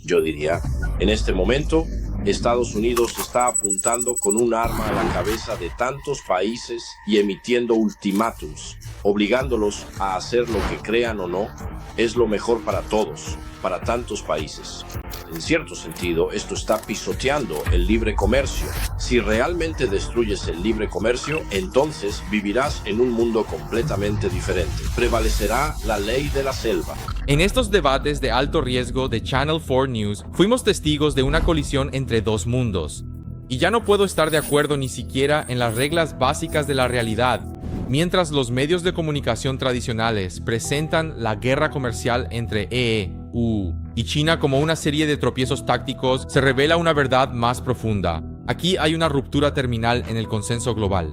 yo diría. En este momento, Estados Unidos está apuntando con un arma a la cabeza de tantos países y emitiendo ultimátums, obligándolos a hacer lo que crean o no es lo mejor para todos, para tantos países. En cierto sentido, esto está pisoteando el libre comercio. Si realmente destruyes el libre comercio, entonces vivirás en un mundo completamente diferente. Prevalecerá la ley de la selva. En estos debates de alto riesgo de Channel 4 News, fuimos testigos de una colisión entre dos mundos. Y ya no puedo estar de acuerdo ni siquiera en las reglas básicas de la realidad. Mientras los medios de comunicación tradicionales presentan la guerra comercial entre EU y China como una serie de tropiezos tácticos, se revela una verdad más profunda. Aquí hay una ruptura terminal en el consenso global.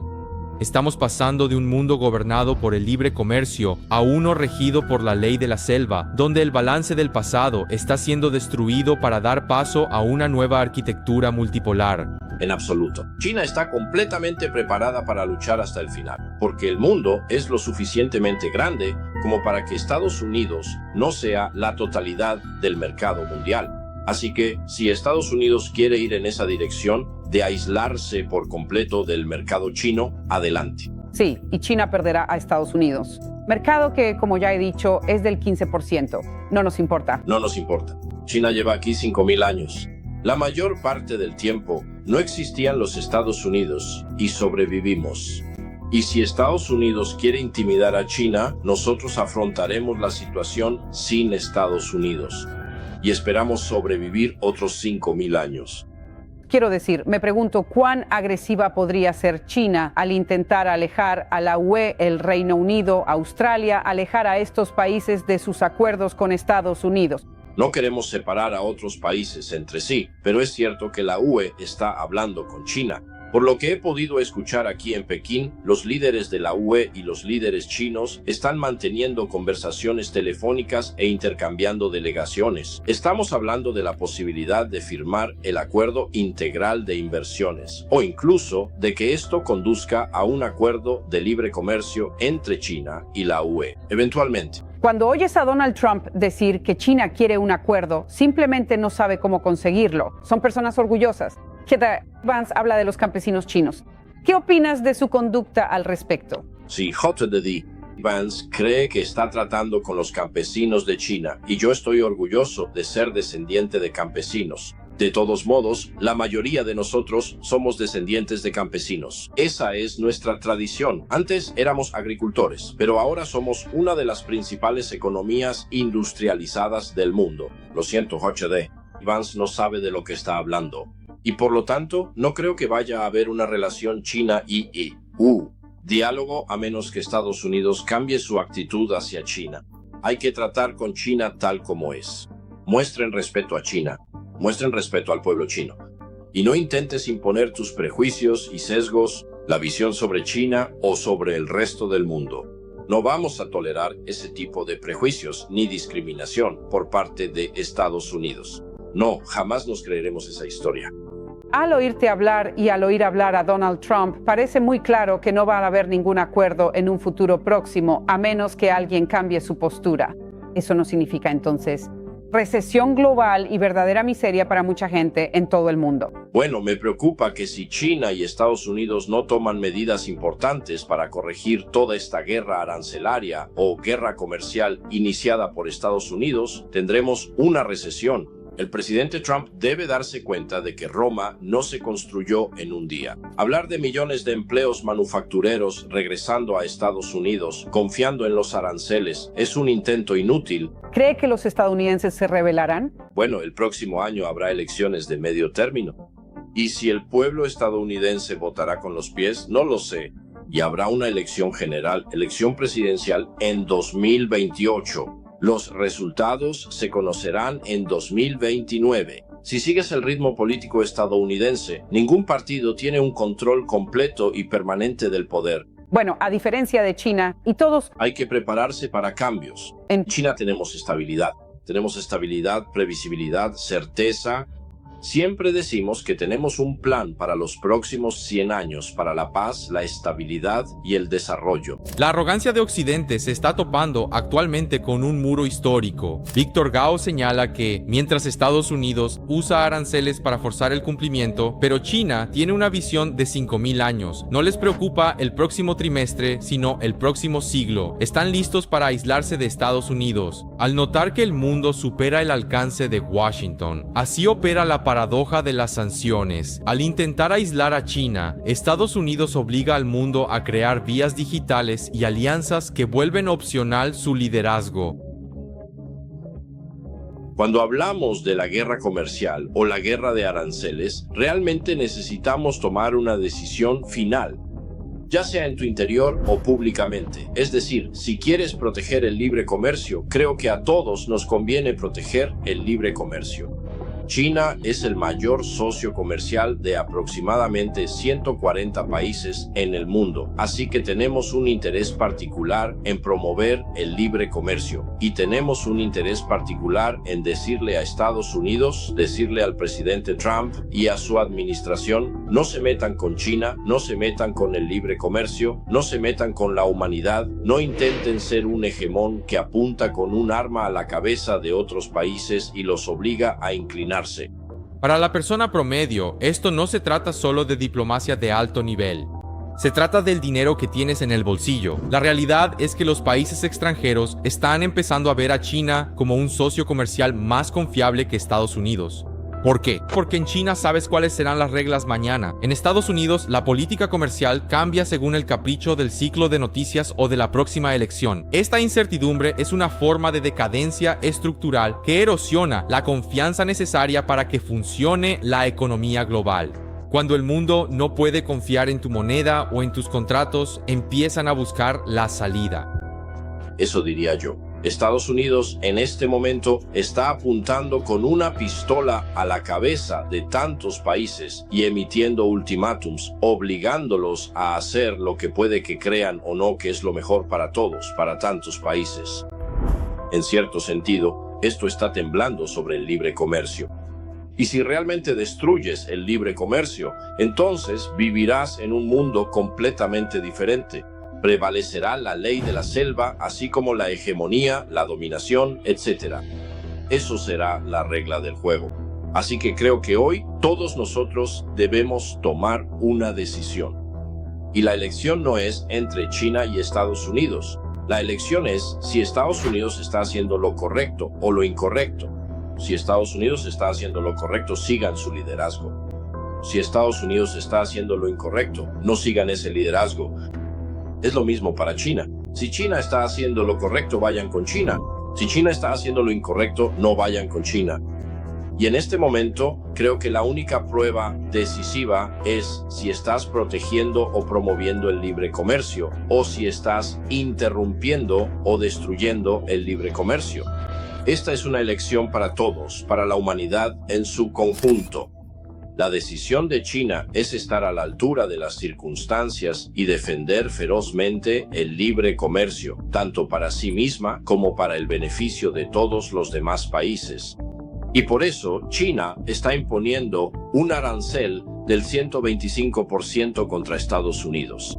Estamos pasando de un mundo gobernado por el libre comercio a uno regido por la ley de la selva, donde el balance del pasado está siendo destruido para dar paso a una nueva arquitectura multipolar. En absoluto. China está completamente preparada para luchar hasta el final, porque el mundo es lo suficientemente grande como para que Estados Unidos no sea la totalidad del mercado mundial. Así que, si Estados Unidos quiere ir en esa dirección de aislarse por completo del mercado chino, adelante. Sí, y China perderá a Estados Unidos. Mercado que, como ya he dicho, es del 15%. No nos importa. No nos importa. China lleva aquí 5.000 años. La mayor parte del tiempo no existían los Estados Unidos y sobrevivimos. Y si Estados Unidos quiere intimidar a China, nosotros afrontaremos la situación sin Estados Unidos. Y esperamos sobrevivir otros 5.000 años. Quiero decir, me pregunto cuán agresiva podría ser China al intentar alejar a la UE, el Reino Unido, Australia, alejar a estos países de sus acuerdos con Estados Unidos. No queremos separar a otros países entre sí, pero es cierto que la UE está hablando con China. Por lo que he podido escuchar aquí en Pekín, los líderes de la UE y los líderes chinos están manteniendo conversaciones telefónicas e intercambiando delegaciones. Estamos hablando de la posibilidad de firmar el acuerdo integral de inversiones, o incluso de que esto conduzca a un acuerdo de libre comercio entre China y la UE, eventualmente. Cuando oyes a Donald Trump decir que China quiere un acuerdo, simplemente no sabe cómo conseguirlo. Son personas orgullosas. J.D. Vance habla de los campesinos chinos. ¿Qué opinas de su conducta al respecto? Sí, J.D. Vance cree que está tratando con los campesinos de China, y yo estoy orgulloso de ser descendiente de campesinos. De todos modos, la mayoría de nosotros somos descendientes de campesinos. Esa es nuestra tradición. Antes éramos agricultores, pero ahora somos una de las principales economías industrializadas del mundo. Lo siento, J.D. Vance no sabe de lo que está hablando. Y por lo tanto, no creo que vaya a haber una relación China y EU. Diálogo a menos que Estados Unidos cambie su actitud hacia China. Hay que tratar con China tal como es. Muestren respeto a China. Muestren respeto al pueblo chino. Y no intentes imponer tus prejuicios y sesgos, la visión sobre China o sobre el resto del mundo. No vamos a tolerar ese tipo de prejuicios ni discriminación por parte de Estados Unidos. No, jamás nos creeremos esa historia. Al oírte hablar y al oír hablar a Donald Trump, parece muy claro que no va a haber ningún acuerdo en un futuro próximo, a menos que alguien cambie su postura. Eso no significa entonces recesión global y verdadera miseria para mucha gente en todo el mundo. Bueno, me preocupa que si China y Estados Unidos no toman medidas importantes para corregir toda esta guerra arancelaria o guerra comercial iniciada por Estados Unidos, tendremos una recesión. El presidente Trump debe darse cuenta de que Roma no se construyó en un día. Hablar de millones de empleos manufactureros regresando a Estados Unidos, confiando en los aranceles, es un intento inútil. ¿Cree que los estadounidenses se rebelarán? Bueno, el próximo año habrá elecciones de medio término. Y si el pueblo estadounidense votará con los pies, no lo sé. Y habrá una elección general, elección presidencial en 2028. Los resultados se conocerán en 2029. Si sigues el ritmo político estadounidense, ningún partido tiene un control completo y permanente del poder. Bueno, a diferencia de China, y todos... Hay que prepararse para cambios. En China tenemos estabilidad. Tenemos estabilidad, previsibilidad, certeza. Siempre decimos que tenemos un plan para los próximos 100 años para la paz, la estabilidad y el desarrollo. La arrogancia de Occidente se está topando actualmente con un muro histórico. Víctor Gao señala que, mientras Estados Unidos usa aranceles para forzar el cumplimiento, pero China tiene una visión de 5.000 años. No les preocupa el próximo trimestre, sino el próximo siglo. Están listos para aislarse de Estados Unidos. Al notar que el mundo supera el alcance de Washington, así opera la paradoja de las sanciones. Al intentar aislar a China, Estados Unidos obliga al mundo a crear vías digitales y alianzas que vuelven opcional su liderazgo. Cuando hablamos de la guerra comercial o la guerra de aranceles, realmente necesitamos tomar una decisión final, ya sea en tu interior o públicamente. Es decir, si quieres proteger el libre comercio, creo que a todos nos conviene proteger el libre comercio. China es el mayor socio comercial de aproximadamente 140 países en el mundo, así que tenemos un interés particular en promover el libre comercio y tenemos un interés particular en decirle a Estados Unidos, decirle al presidente Trump y a su administración, no se metan con China, no se metan con el libre comercio, no se metan con la humanidad, no intenten ser un hegemón que apunta con un arma a la cabeza de otros países y los obliga a inclinarse. Para la persona promedio, esto no se trata solo de diplomacia de alto nivel. Se trata del dinero que tienes en el bolsillo. La realidad es que los países extranjeros están empezando a ver a China como un socio comercial más confiable que Estados Unidos. ¿Por qué? Porque en China sabes cuáles serán las reglas mañana. En Estados Unidos, la política comercial cambia según el capricho del ciclo de noticias o de la próxima elección. Esta incertidumbre es una forma de decadencia estructural que erosiona la confianza necesaria para que funcione la economía global. Cuando el mundo no puede confiar en tu moneda o en tus contratos, empiezan a buscar la salida. Eso diría yo. Estados Unidos en este momento está apuntando con una pistola a la cabeza de tantos países y emitiendo ultimátums, obligándolos a hacer lo que puede que crean o no que es lo mejor para todos, para tantos países. En cierto sentido, esto está temblando sobre el libre comercio. Y si realmente destruyes el libre comercio, entonces vivirás en un mundo completamente diferente. Prevalecerá la ley de la selva, así como la hegemonía, la dominación, etc. Eso será la regla del juego. Así que creo que hoy todos nosotros debemos tomar una decisión. Y la elección no es entre China y Estados Unidos. La elección es si Estados Unidos está haciendo lo correcto o lo incorrecto. Si Estados Unidos está haciendo lo correcto, sigan su liderazgo. Si Estados Unidos está haciendo lo incorrecto, no sigan ese liderazgo. Es lo mismo para China. Si China está haciendo lo correcto, vayan con China. Si China está haciendo lo incorrecto, no vayan con China. Y en este momento, creo que la única prueba decisiva es si estás protegiendo o promoviendo el libre comercio, o si estás interrumpiendo o destruyendo el libre comercio. Esta es una elección para todos, para la humanidad en su conjunto. La decisión de China es estar a la altura de las circunstancias y defender ferozmente el libre comercio, tanto para sí misma como para el beneficio de todos los demás países. Y por eso China está imponiendo un arancel del 125% contra Estados Unidos.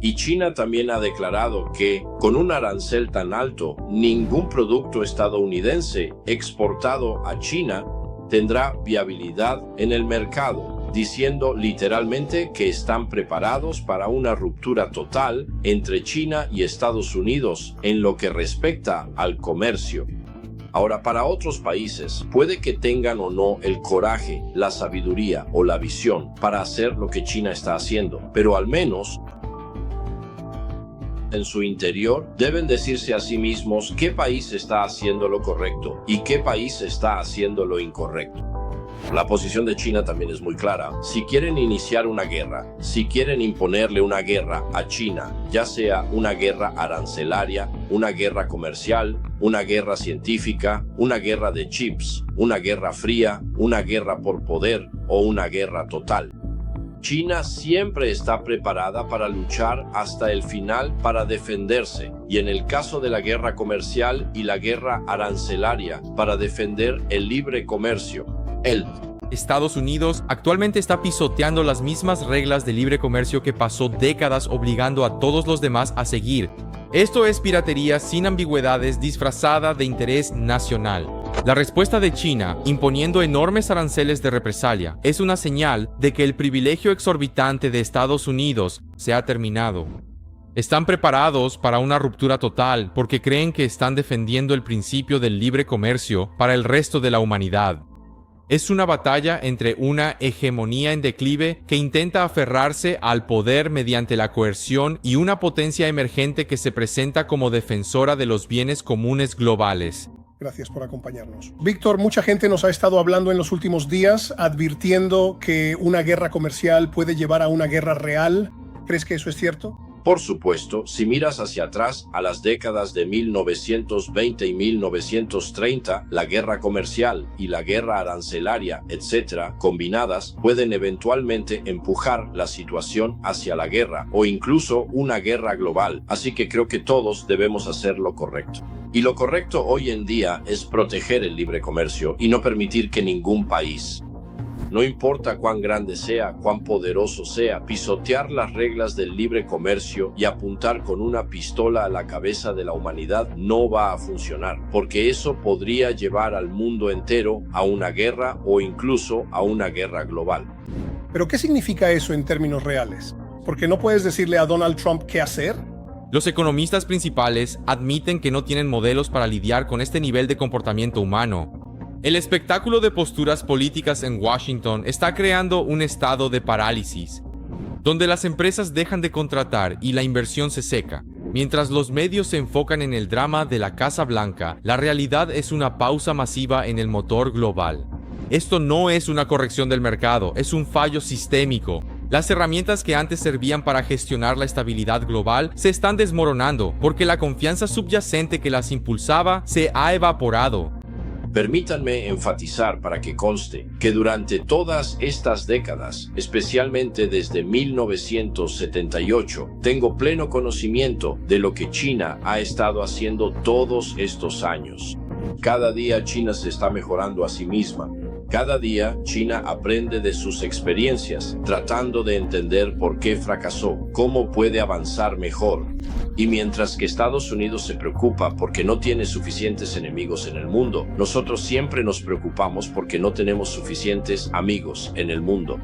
Y China también ha declarado que, con un arancel tan alto, ningún producto estadounidense exportado a China tendrá viabilidad en el mercado, diciendo literalmente que están preparados para una ruptura total entre China y Estados Unidos en lo que respecta al comercio. Ahora, para otros países, puede que tengan o no el coraje, la sabiduría o la visión para hacer lo que China está haciendo, pero al menos en su interior deben decirse a sí mismos qué país está haciendo lo correcto y qué país está haciendo lo incorrecto. La posición de China también es muy clara. Si quieren iniciar una guerra, si quieren imponerle una guerra a China, ya sea una guerra arancelaria, una guerra comercial, una guerra científica, una guerra de chips, una guerra fría, una guerra por poder o una guerra total, China siempre está preparada para luchar hasta el final para defenderse, y en el caso de la guerra comercial y la guerra arancelaria, para defender el libre comercio. El Estados Unidos actualmente está pisoteando las mismas reglas de libre comercio que pasó décadas obligando a todos los demás a seguir. Esto es piratería sin ambigüedades disfrazada de interés nacional. La respuesta de China, imponiendo enormes aranceles de represalia, es una señal de que el privilegio exorbitante de Estados Unidos se ha terminado. Están preparados para una ruptura total porque creen que están defendiendo el principio del libre comercio para el resto de la humanidad. Es una batalla entre una hegemonía en declive que intenta aferrarse al poder mediante la coerción y una potencia emergente que se presenta como defensora de los bienes comunes globales. Gracias por acompañarnos. Víctor, mucha gente nos ha estado hablando en los últimos días advirtiendo que una guerra comercial puede llevar a una guerra real. ¿Crees que eso es cierto? Por supuesto, si miras hacia atrás a las décadas de 1920 y 1930, la guerra comercial y la guerra arancelaria, etc., combinadas, pueden eventualmente empujar la situación hacia la guerra o incluso una guerra global. Así que creo que todos debemos hacer lo correcto. Y lo correcto hoy en día es proteger el libre comercio y no permitir que ningún país, no importa cuán grande sea, cuán poderoso sea, pisotear las reglas del libre comercio y apuntar con una pistola a la cabeza de la humanidad no va a funcionar, porque eso podría llevar al mundo entero a una guerra o incluso a una guerra global. ¿Pero qué significa eso en términos reales? ¿Porque no puedes decirle a Donald Trump qué hacer? Los economistas principales admiten que no tienen modelos para lidiar con este nivel de comportamiento humano. El espectáculo de posturas políticas en Washington está creando un estado de parálisis, donde las empresas dejan de contratar y la inversión se seca. Mientras los medios se enfocan en el drama de la Casa Blanca, la realidad es una pausa masiva en el motor global. Esto no es una corrección del mercado, es un fallo sistémico. Las herramientas que antes servían para gestionar la estabilidad global se están desmoronando porque la confianza subyacente que las impulsaba se ha evaporado. Permítanme enfatizar para que conste que durante todas estas décadas, especialmente desde 1978, tengo pleno conocimiento de lo que China ha estado haciendo todos estos años. Cada día China se está mejorando a sí misma. Cada día China aprende de sus experiencias, tratando de entender por qué fracasó, cómo puede avanzar mejor. Y mientras que Estados Unidos se preocupa porque no tiene suficientes enemigos en el mundo, nosotros siempre nos preocupamos porque no tenemos suficientes amigos en el mundo.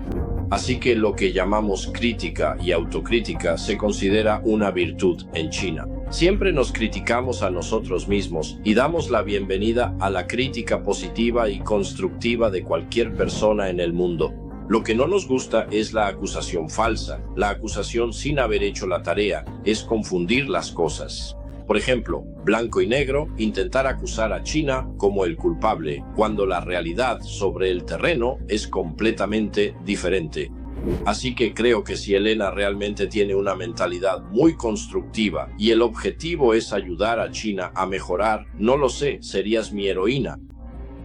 Así que lo que llamamos crítica y autocrítica se considera una virtud en China. Siempre nos criticamos a nosotros mismos y damos la bienvenida a la crítica positiva y constructiva de cualquier persona en el mundo. Lo que no nos gusta es la acusación falsa. La acusación sin haber hecho la tarea es confundir las cosas. Por ejemplo, blanco y negro, intentar acusar a China como el culpable, cuando la realidad sobre el terreno es completamente diferente. Así que creo que si Elena realmente tiene una mentalidad muy constructiva y el objetivo es ayudar a China a mejorar, no lo sé, serías mi heroína.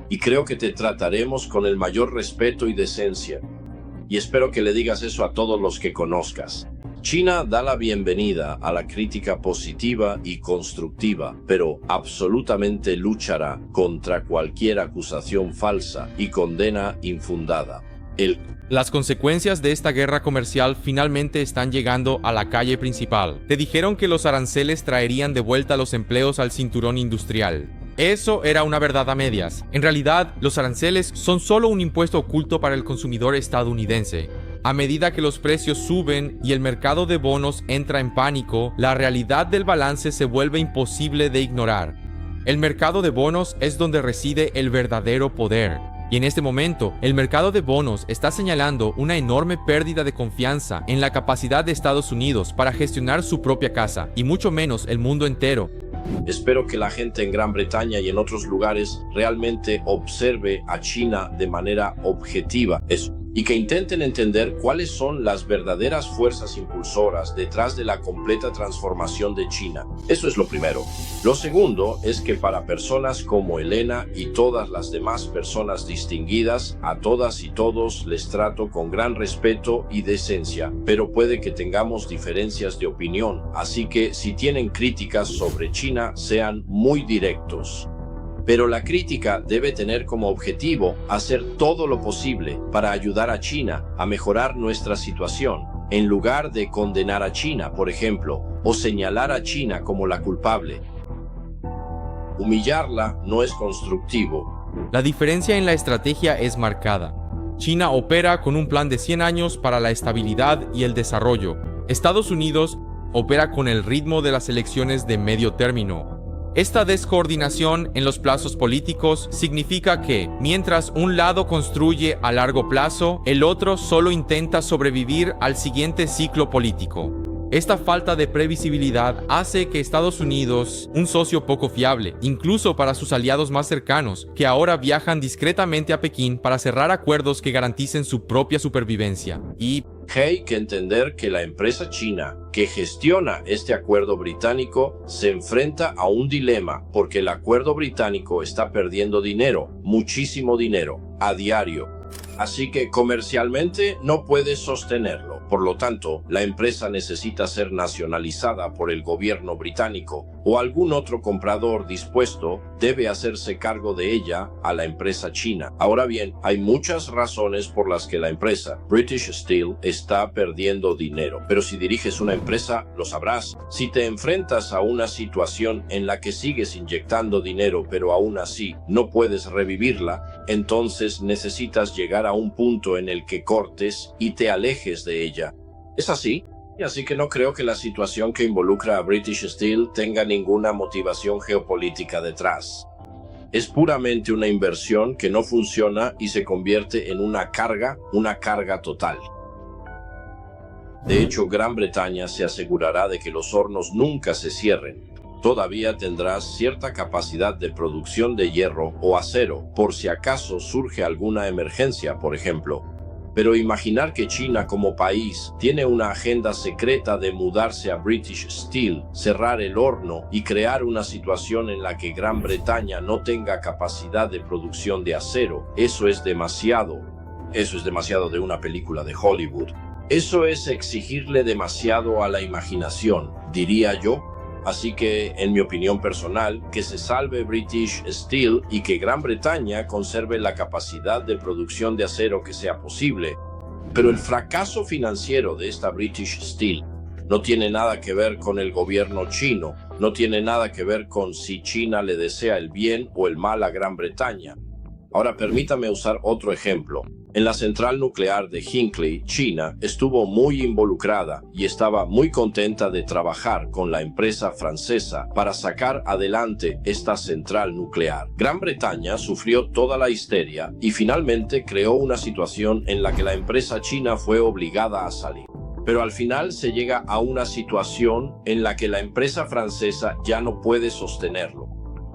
Y creo que te trataremos con el mayor respeto y decencia. Y espero que le digas eso a todos los que conozcas. China da la bienvenida a la crítica positiva y constructiva, pero absolutamente luchará contra cualquier acusación falsa y condena infundada. Las consecuencias de esta guerra comercial finalmente están llegando a la calle principal. Te dijeron que los aranceles traerían de vuelta los empleos al cinturón industrial. Eso era una verdad a medias. En realidad, los aranceles son solo un impuesto oculto para el consumidor estadounidense. A medida que los precios suben y el mercado de bonos entra en pánico, la realidad del balance se vuelve imposible de ignorar. El mercado de bonos es donde reside el verdadero poder. Y en este momento, el mercado de bonos está señalando una enorme pérdida de confianza en la capacidad de Estados Unidos para gestionar su propia casa, y mucho menos el mundo entero. Espero que la gente en Gran Bretaña y en otros lugares realmente observe a China de manera objetiva y que intenten entender cuáles son las verdaderas fuerzas impulsoras detrás de la completa transformación de China. Eso es lo primero. Lo segundo es que para personas como Elena y todas las demás personas distinguidas, a todas y todos les trato con gran respeto y decencia, pero puede que tengamos diferencias de opinión, así que si tienen críticas sobre China, sean muy directos. Pero la crítica debe tener como objetivo hacer todo lo posible para ayudar a China a mejorar nuestra situación, en lugar de condenar a China, por ejemplo, o señalar a China como la culpable. Humillarla no es constructivo. La diferencia en la estrategia es marcada. China opera con un plan de 100 años para la estabilidad y el desarrollo. Estados Unidos opera con el ritmo de las elecciones de medio término. Esta descoordinación en los plazos políticos significa que, mientras un lado construye a largo plazo, el otro solo intenta sobrevivir al siguiente ciclo político. Esta falta de previsibilidad hace que Estados Unidos, un socio poco fiable, incluso para sus aliados más cercanos, que ahora viajan discretamente a Pekín para cerrar acuerdos que garanticen su propia supervivencia. Y hay que entender que la empresa china que gestiona este acuerdo británico se enfrenta a un dilema porque el acuerdo británico está perdiendo dinero, muchísimo dinero, a diario. Así que comercialmente no puede sostenerlo. Por lo tanto, la empresa necesita ser nacionalizada por el gobierno británico o algún otro comprador dispuesto debe hacerse cargo de ella a la empresa china. Ahora bien, hay muchas razones por las que la empresa British Steel está perdiendo dinero. Pero si diriges una empresa, lo sabrás. Si te enfrentas a una situación en la que sigues inyectando dinero pero aún así no puedes revivirla, entonces necesitas llegar a un punto en el que cortes y te alejes de ella. ¿Es así? Así que no creo que la situación que involucra a British Steel tenga ninguna motivación geopolítica detrás. Es puramente una inversión que no funciona y se convierte en una carga total. De hecho, Gran Bretaña se asegurará de que los hornos nunca se cierren. Todavía tendrás cierta capacidad de producción de hierro o acero, por si acaso surge alguna emergencia, por ejemplo. Pero imaginar que China como país tiene una agenda secreta de mudarse a British Steel, cerrar el horno y crear una situación en la que Gran Bretaña no tenga capacidad de producción de acero, eso es demasiado. Eso es demasiado de una película de Hollywood. Eso es exigirle demasiado a la imaginación, diría yo. Así que, en mi opinión personal, que se salve British Steel y que Gran Bretaña conserve la capacidad de producción de acero que sea posible. Pero el fracaso financiero de esta British Steel no tiene nada que ver con el gobierno chino, no tiene nada que ver con si China le desea el bien o el mal a Gran Bretaña. Ahora permítame usar otro ejemplo. En la central nuclear de Hinkley, China estuvo muy involucrada y estaba muy contenta de trabajar con la empresa francesa para sacar adelante esta central nuclear. Gran Bretaña sufrió toda la histeria y finalmente creó una situación en la que la empresa china fue obligada a salir. Pero al final se llega a una situación en la que la empresa francesa ya no puede sostenerlo,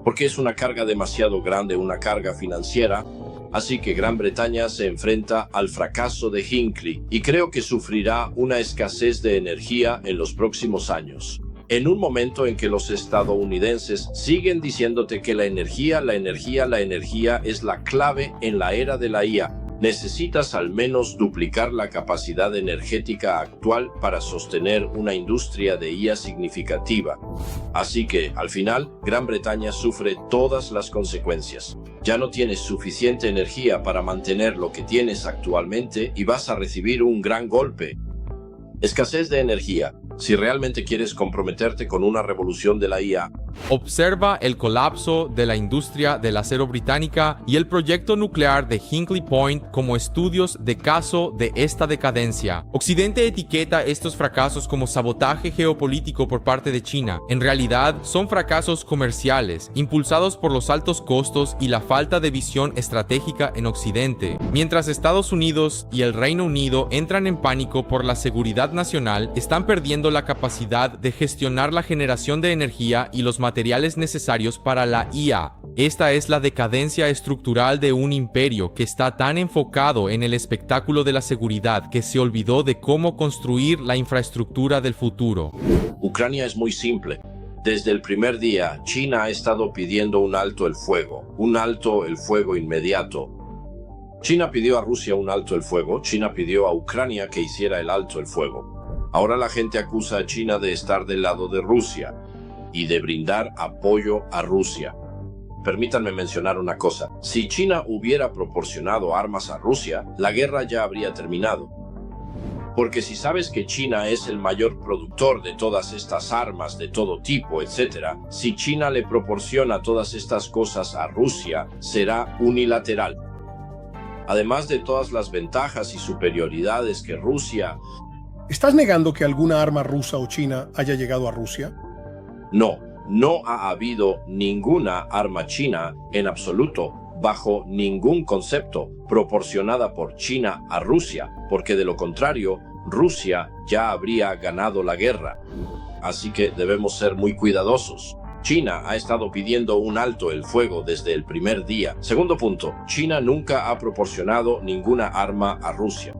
porque es una carga demasiado grande, una carga financiera. Así que Gran Bretaña se enfrenta al fracaso de Hinkley y creo que sufrirá una escasez de energía en los próximos años. En un momento en que los estadounidenses siguen diciéndote que la energía es la clave en la era de la IA, necesitas al menos duplicar la capacidad energética actual para sostener una industria de IA significativa. Así que, al final, Gran Bretaña sufre todas las consecuencias. Ya no tienes suficiente energía para mantener lo que tienes actualmente y vas a recibir un gran golpe. Escasez de energía. Si realmente quieres comprometerte con una revolución de la IA, observa el colapso de la industria del acero británica y el proyecto nuclear de Hinkley Point como estudios de caso de esta decadencia. Occidente etiqueta estos fracasos como sabotaje geopolítico por parte de China. En realidad, son fracasos comerciales, impulsados por los altos costos y la falta de visión estratégica en Occidente. Mientras Estados Unidos y el Reino Unido entran en pánico por la seguridad nacional, están perdiendo la capacidad de gestionar la generación de energía y los materiales necesarios para la IA. Esta es la decadencia estructural de un imperio que está tan enfocado en el espectáculo de la seguridad que se olvidó de cómo construir la infraestructura del futuro. Ucrania es muy simple. Desde el primer día, China ha estado pidiendo un alto el fuego inmediato. China pidió a Rusia un alto el fuego, China pidió a Ucrania que hiciera el alto el fuego. Ahora la gente acusa a China de estar del lado de Rusia y de brindar apoyo a Rusia. Permítanme mencionar una cosa. Si China hubiera proporcionado armas a Rusia, la guerra ya habría terminado. Porque si sabes que China es el mayor productor de todas estas armas de todo tipo, etc., si China le proporciona todas estas cosas a Rusia, será unilateral. Además de todas las ventajas y superioridades que Rusia... ¿Estás negando que alguna arma rusa o china haya llegado a Rusia? No ha habido ninguna arma china en absoluto, bajo ningún concepto, proporcionada por China a Rusia, porque de lo contrario, Rusia ya habría ganado la guerra. Así que debemos ser muy cuidadosos. China ha estado pidiendo un alto el fuego desde el primer día. Segundo punto, China nunca ha proporcionado ninguna arma a Rusia.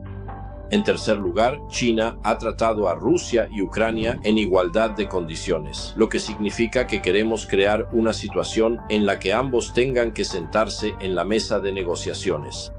En tercer lugar, China ha tratado a Rusia y Ucrania en igualdad de condiciones, lo que significa que queremos crear una situación en la que ambos tengan que sentarse en la mesa de negociaciones.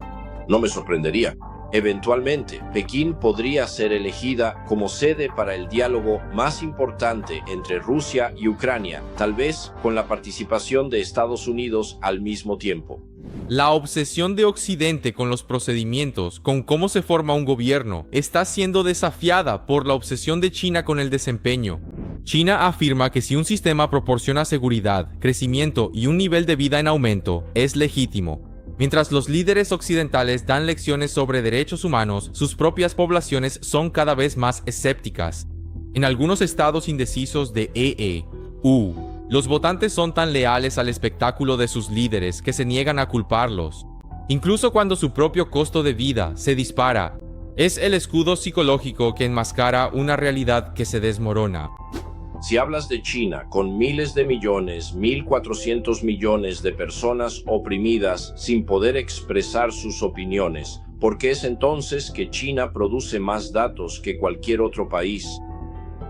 No me sorprendería. Eventualmente, Pekín podría ser elegida como sede para el diálogo más importante entre Rusia y Ucrania, tal vez con la participación de Estados Unidos al mismo tiempo. La obsesión de Occidente con los procedimientos, con cómo se forma un gobierno, está siendo desafiada por la obsesión de China con el desempeño. China afirma que si un sistema proporciona seguridad, crecimiento y un nivel de vida en aumento, es legítimo. Mientras los líderes occidentales dan lecciones sobre derechos humanos, sus propias poblaciones son cada vez más escépticas. En algunos estados indecisos de los votantes son tan leales al espectáculo de sus líderes que se niegan a culparlos. Incluso cuando su propio costo de vida se dispara, es el escudo psicológico que enmascara una realidad que se desmorona. Si hablas de China con miles de millones, 1.400 millones de personas oprimidas sin poder expresar sus opiniones, ¿por qué es entonces que China produce más datos que cualquier otro país?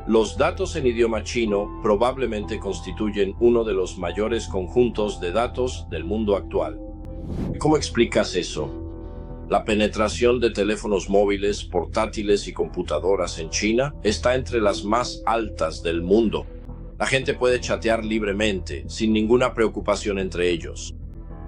Los datos en idioma chino probablemente constituyen uno de los mayores conjuntos de datos del mundo actual. ¿Cómo explicas eso? La penetración de teléfonos móviles, portátiles y computadoras en China está entre las más altas del mundo. La gente puede chatear libremente, sin ninguna preocupación entre ellos.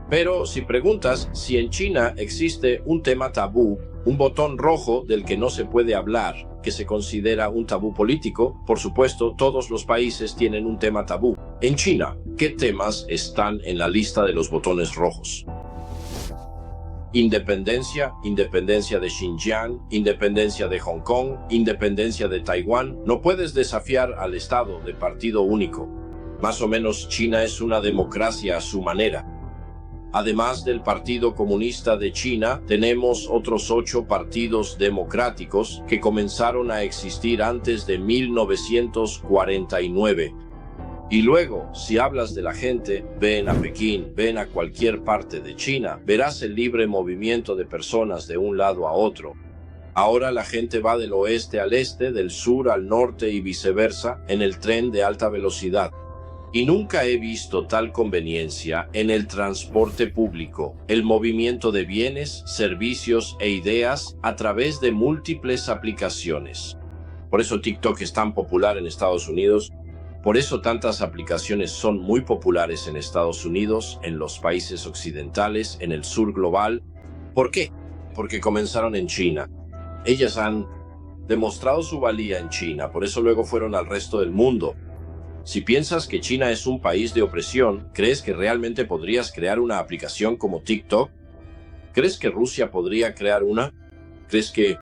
Pero si preguntas si en China existe un tema tabú, un botón rojo del que no se puede hablar, que se considera un tabú político, por supuesto, todos los países tienen un tema tabú. En China, ¿qué temas están en la lista de los botones rojos? Independencia de Xinjiang, independencia de Hong Kong, independencia de Taiwán. No puedes desafiar al Estado de partido único. Más o menos China es una democracia a su manera. Además del Partido Comunista de China, tenemos otros 8 partidos democráticos que comenzaron a existir antes de 1949. Y luego, si hablas de la gente, ven a Pekín, ven a cualquier parte de China, verás el libre movimiento de personas de un lado a otro. Ahora la gente va del oeste al este, del sur al norte y viceversa, en el tren de alta velocidad. Y nunca he visto tal conveniencia en el transporte público, el movimiento de bienes, servicios e ideas a través de múltiples aplicaciones. Por eso TikTok es tan popular en Estados Unidos. Por eso tantas aplicaciones son muy populares en Estados Unidos, en los países occidentales, en el sur global. ¿Por qué? Porque comenzaron en China. Ellas han demostrado su valía en China, por eso luego fueron al resto del mundo. Si piensas que China es un país de opresión, ¿crees que realmente podrías crear una aplicación como TikTok? ¿Crees que Rusia podría crear una? ¿Crees que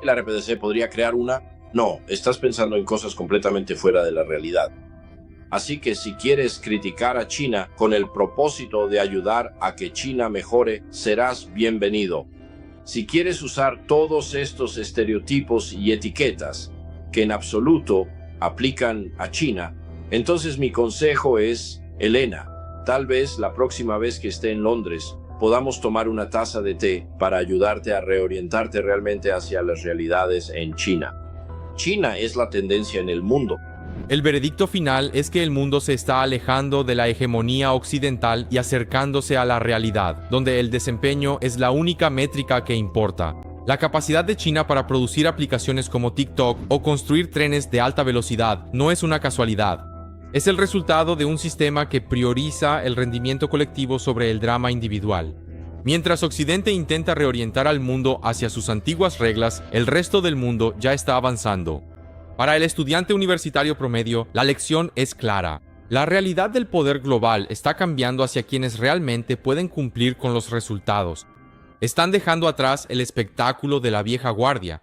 la RPDC podría crear una? No, estás pensando en cosas completamente fuera de la realidad. Así que si quieres criticar a China con el propósito de ayudar a que China mejore, serás bienvenido. Si quieres usar todos estos estereotipos y etiquetas que en absoluto aplican a China, entonces mi consejo es, Elena, tal vez la próxima vez que esté en Londres podamos tomar una taza de té para ayudarte a reorientarte realmente hacia las realidades en China. China es la tendencia en el mundo. El veredicto final es que el mundo se está alejando de la hegemonía occidental y acercándose a la realidad, donde el desempeño es la única métrica que importa. La capacidad de China para producir aplicaciones como TikTok o construir trenes de alta velocidad no es una casualidad. Es el resultado de un sistema que prioriza el rendimiento colectivo sobre el drama individual. Mientras Occidente intenta reorientar al mundo hacia sus antiguas reglas, el resto del mundo ya está avanzando. Para el estudiante universitario promedio, la lección es clara. La realidad del poder global está cambiando hacia quienes realmente pueden cumplir con los resultados. Están dejando atrás el espectáculo de la vieja guardia,